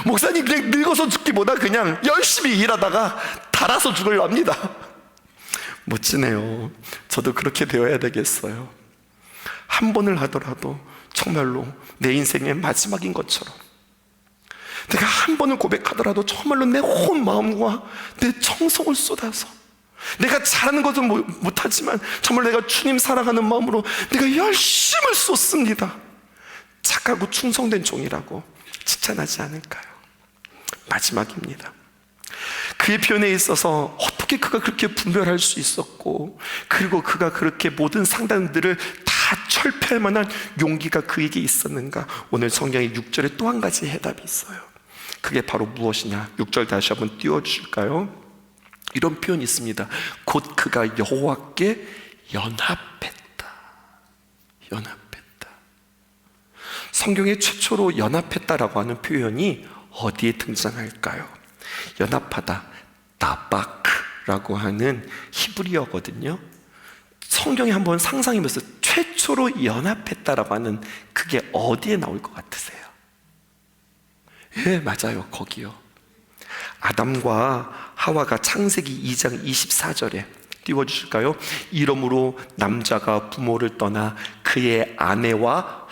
목사님, 그냥 늙어서 죽기보다 그냥 열심히 일하다가 달아서 죽으려 합니다. 멋지네요. 저도 그렇게 되어야 되겠어요. 한 번을 하더라도 정말로 내 인생의 마지막인 것처럼, 내가 한 번을 고백하더라도 정말로 내 온 마음과 내 정성을 쏟아서, 내가 잘하는 것은 못하지만 정말 내가 주님 사랑하는 마음으로 내가 열심을 쏟습니다. 착하고 충성된 종이라고 칭찬하지 않을까요? 마지막입니다. 그의 표현에 있어서 어떻게 그가 그렇게 분별할 수 있었고, 그리고 그가 그렇게 모든 상담들을 다 철폐할 만한 용기가 그에게 있었는가? 오늘 성경의 6절에 또 한 가지 해답이 있어요. 그게 바로 무엇이냐? 6절 다시 한번 띄워주실까요? 이런 표현이 있습니다. 곧 그가 여호와께 연합했다. 연합했다. 성경에 최초로 연합했다라고 하는 표현이 어디에 등장할까요? 연합하다, 나바크라고 하는 히브리어거든요. 성경에 한번 상상해보세요. 최초로 연합했다라고 하는 그게 어디에 나올 것 같으세요? 예, 맞아요. 거기요. 아담과 하와가 창세기 2장 24절에 띄워주실까요? 이러므로 남자가 부모를 떠나 그의 아내와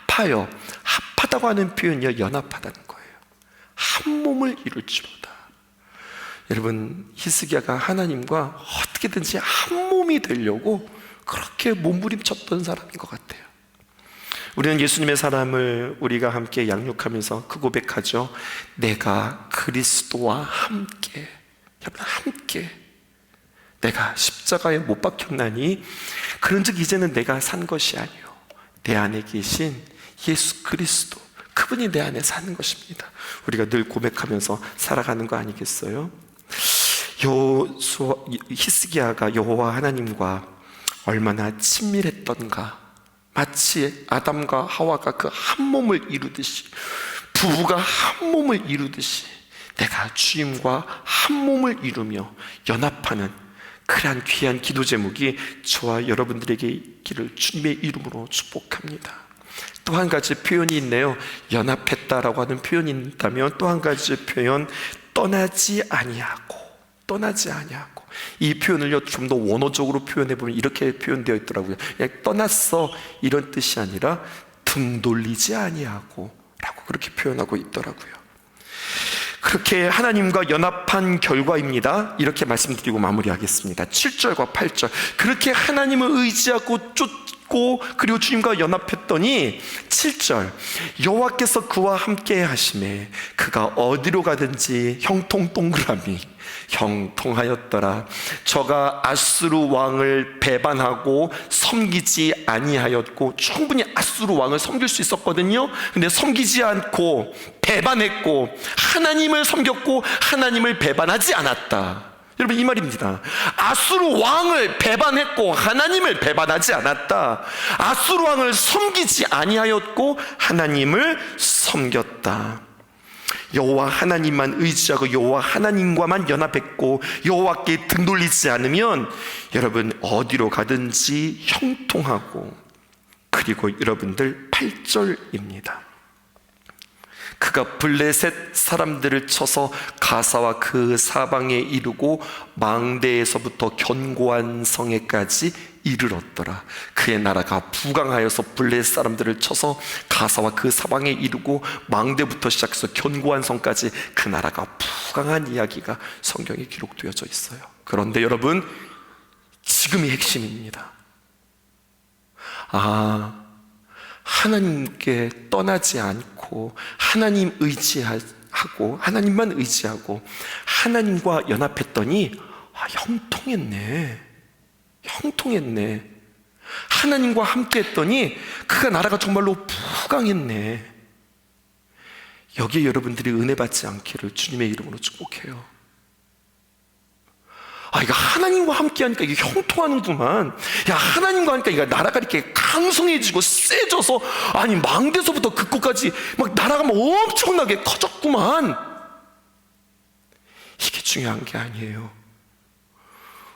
합하다고 하는 표현이요, 연합하다는 거예요. 한 몸을 이룰지로다. 여러분, 히스기야가 하나님과 어떻게든지 한 몸이 되려고 그렇게 몸부림쳤던 사람인 것 같아요. 우리는 예수님의 사람을 우리가 함께 양육하면서 그 고백하죠. 내가 그리스도와 함께, 여러분, 함께 내가 십자가에 못 박혔나니 그런즉 이제는 내가 산 것이 아니요 내 안에 계신 예수 그리스도, 그분이 내 안에 사는 것입니다. 우리가 늘 고백하면서 살아가는 거 아니겠어요? 히스기야가 여호와 하나님과 얼마나 친밀했던가. 마치 아담과 하와가 그 한 몸을 이루듯이, 부부가 한 몸을 이루듯이 내가 주님과 한 몸을 이루며 연합하는 그러한 귀한 기도 제목이 저와 여러분들에게 있기를 주님의 이름으로 축복합니다. 또 한 가지 표현이 있네요. 연합했다라고 하는 표현이 있다면 또 한 가지 표현, 떠나지 아니하고. 이 표현을요, 좀 더 원어적으로 표현해보면 이렇게 표현되어 있더라고요. 그냥 떠났어 이런 뜻이 아니라 등 돌리지 아니하고 라고 그렇게 표현하고 있더라고요. 그렇게 하나님과 연합한 결과입니다. 이렇게 말씀드리고 마무리하겠습니다. 7절과 8절, 그렇게 하나님을 의지하고 쫓고 그리고 주님과 연합했더니 7절, 여호와께서 그와 함께 하심에 그가 어디로 가든지 형통 동그라미 형통하였더라. 저가 아수르 왕을 배반하고 섬기지 아니하였고, 충분히 아수르 왕을 섬길 수 있었거든요. 근데 섬기지 않고 배반했고, 하나님을 섬겼고 하나님을 배반하지 않았다. 여러분, 이 말입니다. 아수르 왕을 배반했고 하나님을 배반하지 않았다. 아수르 왕을 섬기지 아니하였고 하나님을 섬겼다. 여호와 하나님만 의지하고 여호와 하나님과만 연합했고 여호와께 등 돌리지 않으면 여러분 어디로 가든지 형통하고, 그리고 여러분들 8절입니다. 그가 블레셋 사람들을 쳐서 가사와 그 사방에 이르고 망대에서부터 견고한 성에까지 이르렀더라. 그의 나라가 부강하여서 블레셋 사람들을 쳐서 가사와 그 사방에 이르고 망대부터 시작해서 견고한 성까지 그 나라가 부강한 이야기가 성경에 기록되어져 있어요. 그런데 여러분, 지금이 핵심입니다. 하나님께 떠나지 않고 하나님 의지하고 하나님만 의지하고 하나님과 연합했더니 형통했네. 하나님과 함께 했더니 그가 나라가 정말로 부강했네. 여기에 여러분들이 은혜 받지 않기를 주님의 이름으로 축복해요. 이거 하나님과 함께 하니까 이게 형통하는구만. 하나님과 하니까 이거 나라가 이렇게 강성해지고 세져서, 망대서부터 끝까지 막 나라가 막 엄청나게 커졌구만. 이게 중요한 게 아니에요.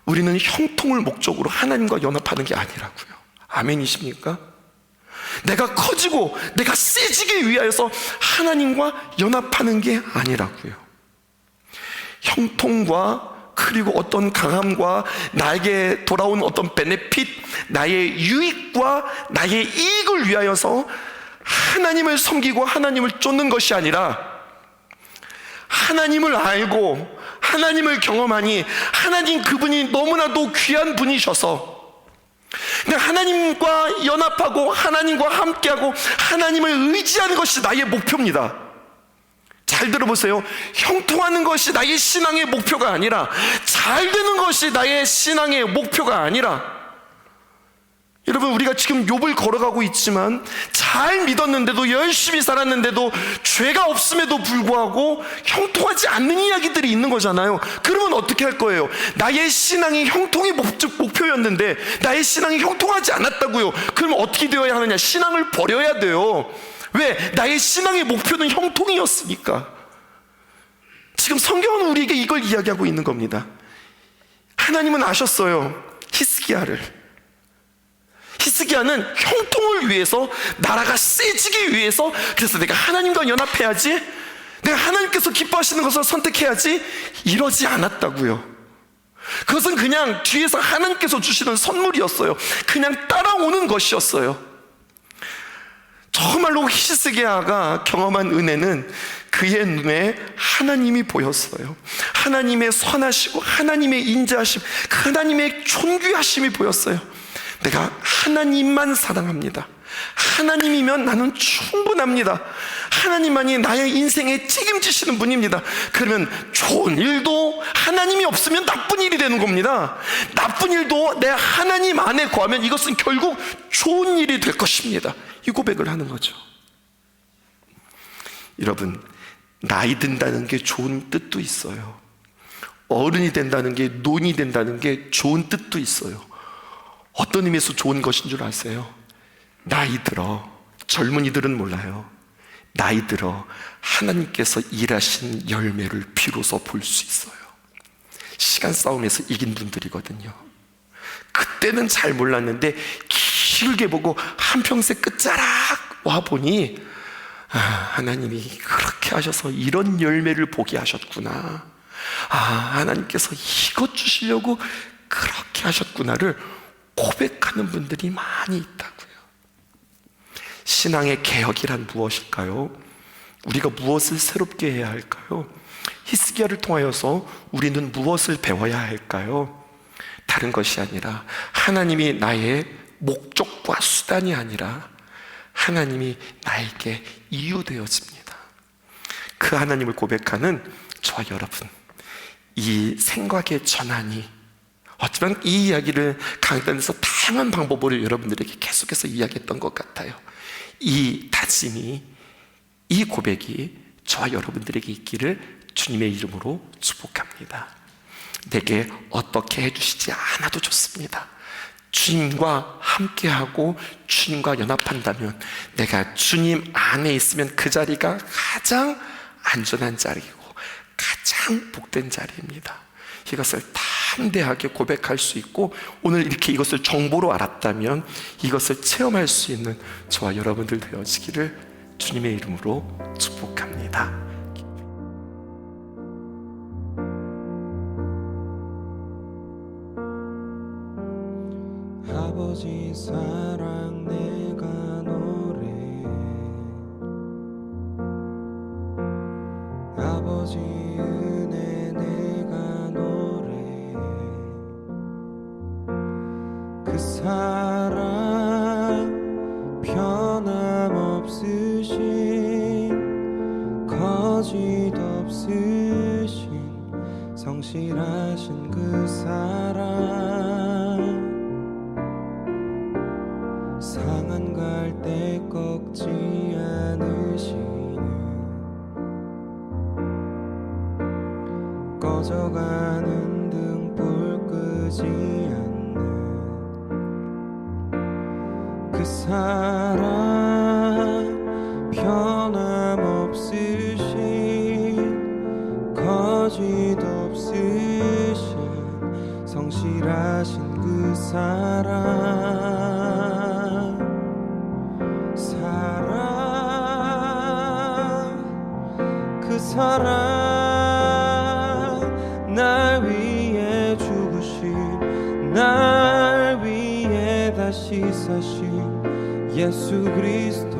우리는 형통을 목적으로 하나님과 연합하는 게 아니라고요. 아멘이십니까? 내가 커지고 내가 세지기 위하여서 하나님과 연합하는 게 아니라고요. 형통과 그리고 어떤 강함과 나에게 돌아온 어떤 베네핏, 나의 유익과 나의 이익을 위하여서 하나님을 섬기고 하나님을 쫓는 것이 아니라, 하나님을 알고 하나님을 경험하니 하나님 그분이 너무나도 귀한 분이셔서 그냥 하나님과 연합하고 하나님과 함께하고 하나님을 의지하는 것이 나의 목표입니다. 잘 들어보세요. 형통하는 것이 나의 신앙의 목표가 아니라, 잘 되는 것이 나의 신앙의 목표가 아니라, 여러분, 우리가 지금 욥을 걸어가고 있지만 잘 믿었는데도, 열심히 살았는데도, 죄가 없음에도 불구하고 형통하지 않는 이야기들이 있는 거잖아요. 그러면 어떻게 할 거예요? 나의 신앙이 형통이 목표였는데 나의 신앙이 형통하지 않았다고요. 그러면 어떻게 되어야 하느냐? 신앙을 버려야 돼요. 왜? 나의 신앙의 목표는 형통이었으니까. 지금 성경은 우리에게 이걸 이야기하고 있는 겁니다. 하나님은 아셨어요. 히스기야는 형통을 위해서, 나라가 세지기 위해서, 그래서 내가 하나님과 연합해야지, 내가 하나님께서 기뻐하시는 것을 선택해야지, 이러지 않았다고요. 그것은 그냥 뒤에서 하나님께서 주시는 선물이었어요. 그냥 따라오는 것이었어요. 정말로 히스기야가 경험한 은혜는 그의 눈에 하나님이 보였어요. 하나님의 선하시고 하나님의 인자하심, 하나님의 존귀하심이 보였어요. 내가 하나님만 사랑합니다. 하나님이면 나는 충분합니다. 하나님만이 나의 인생에 책임지시는 분입니다. 그러면 좋은 일도 하나님이 없으면 나쁜 일이 되는 겁니다. 나쁜 일도 내 하나님 안에 거하면 이것은 결국 좋은 일이 될 것입니다. 이 고백을 하는 거죠. 여러분, 나이 든다는 게 좋은 뜻도 있어요. 어른이 된다는 게, 노인이 된다는 게 좋은 뜻도 있어요. 어떤 의미에서 좋은 것인 줄 아세요? 나이 들어, 젊은이들은 몰라요. 나이 들어 하나님께서 일하신 열매를 비로소 볼 수 있어요. 시간 싸움에서 이긴 분들이거든요. 그때는 잘 몰랐는데 길게 보고 한평생 끝자락 와보니, 하나님이 그렇게 하셔서 이런 열매를 보게 하셨구나, 하나님께서 이것 주시려고 그렇게 하셨구나를 고백하는 분들이 많이 있다고요. 신앙의 개혁이란 무엇일까요? 우리가 무엇을 새롭게 해야 할까요? 히스기야를 통하여서 우리는 무엇을 배워야 할까요? 다른 것이 아니라, 하나님이 나의 목적과 수단이 아니라 하나님이 나에게 이유 되어집니다. 그 하나님을 고백하는 저와 여러분, 이 생각의 전환이, 어쩌면 이 이야기를 강단에서 다양한 방법으로 여러분들에게 계속해서 이야기했던 것 같아요. 이 다짐이, 이 고백이 저와 여러분들에게 있기를 주님의 이름으로 축복합니다. 내게 어떻게 해주시지 않아도 좋습니다. 주님과 함께하고 주님과 연합한다면, 내가 주님 안에 있으면 그 자리가 가장 안전한 자리이고 가장 복된 자리입니다. 이것을 담대하게 고백할 수 있고, 오늘 이렇게 이것을 정보로 알았다면 이것을 체험할 수 있는 저와 여러분들 되어지기를 주님의 이름으로 축복합니다. 아버지 사랑 내가 노래해, 아버지 은혜 내가 노래해. 그 사랑 변함없으신, 거짓 없으신, 성실하신 그 사랑, 상한 갈 때 꺾지 않으시는, 꺼져가는 등불 끄지 않는 그 사랑, 변함없으신, 거짓 없으신, 없으신 성실하신 그 그 사랑 날 위해 죽으신 날 위해 다시 사신 예수 그리스도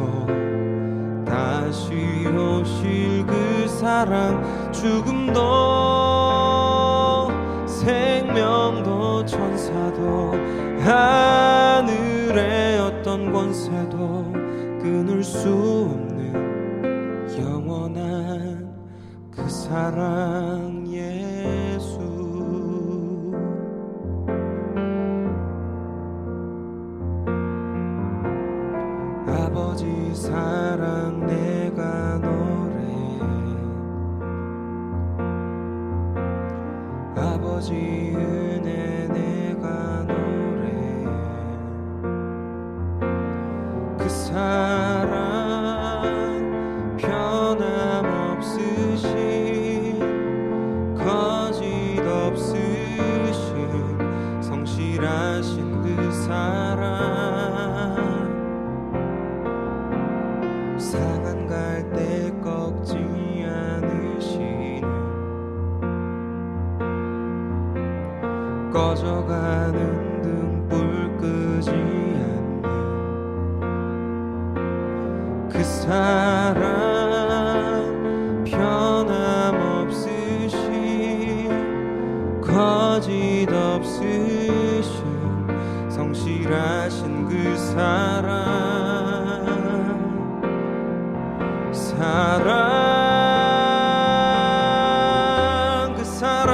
다시 오실 그 사랑 죽음도 생명도 천사도 하늘의 어떤 권세도 끊을 수 없는 영원한 그 사랑 예수 아버지 사랑 내가 노래 아버지 은혜 내가 노래 그 사랑 변함없으신 거짓 없으신 성실하신 그 사랑 상한 갈대 꺾지 않으시는 꺼져가는 등불 끄지 않는 그 사랑 변함없으신 거짓 없으신 성실하신 그 사랑 그 사랑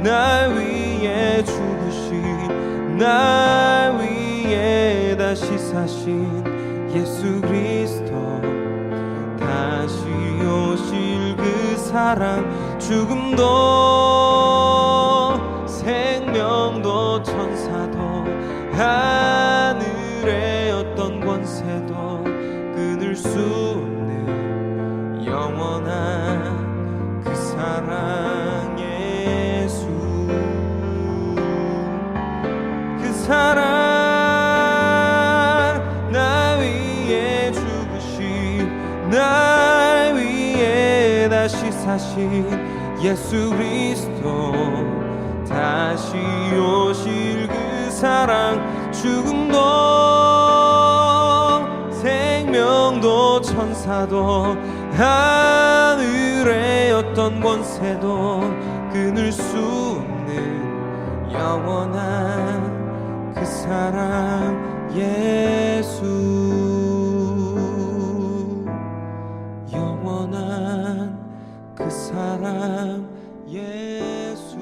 날 위해 죽으신 날 위해 다시 사신 예수 그리스도 다시 오실 그 사랑 죽음도 생명도 천사도 하늘의 어떤 권세도 끊을 수 없는 영원한 그 사랑 예수 그 사랑 날 위해 죽으신 날 위해 다시 사신 예수 그리스도 다시 오실 그 사랑 죽음도 생명도 천사도 하늘의 어떤 권세도 끊을 수 없는 영원한 그 사랑 예수 영원한 그 사랑 예수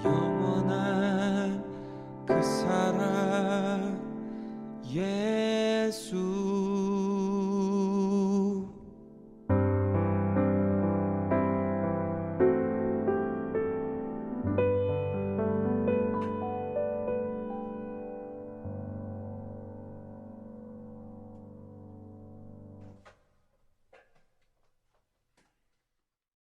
영원한 그 사랑 예수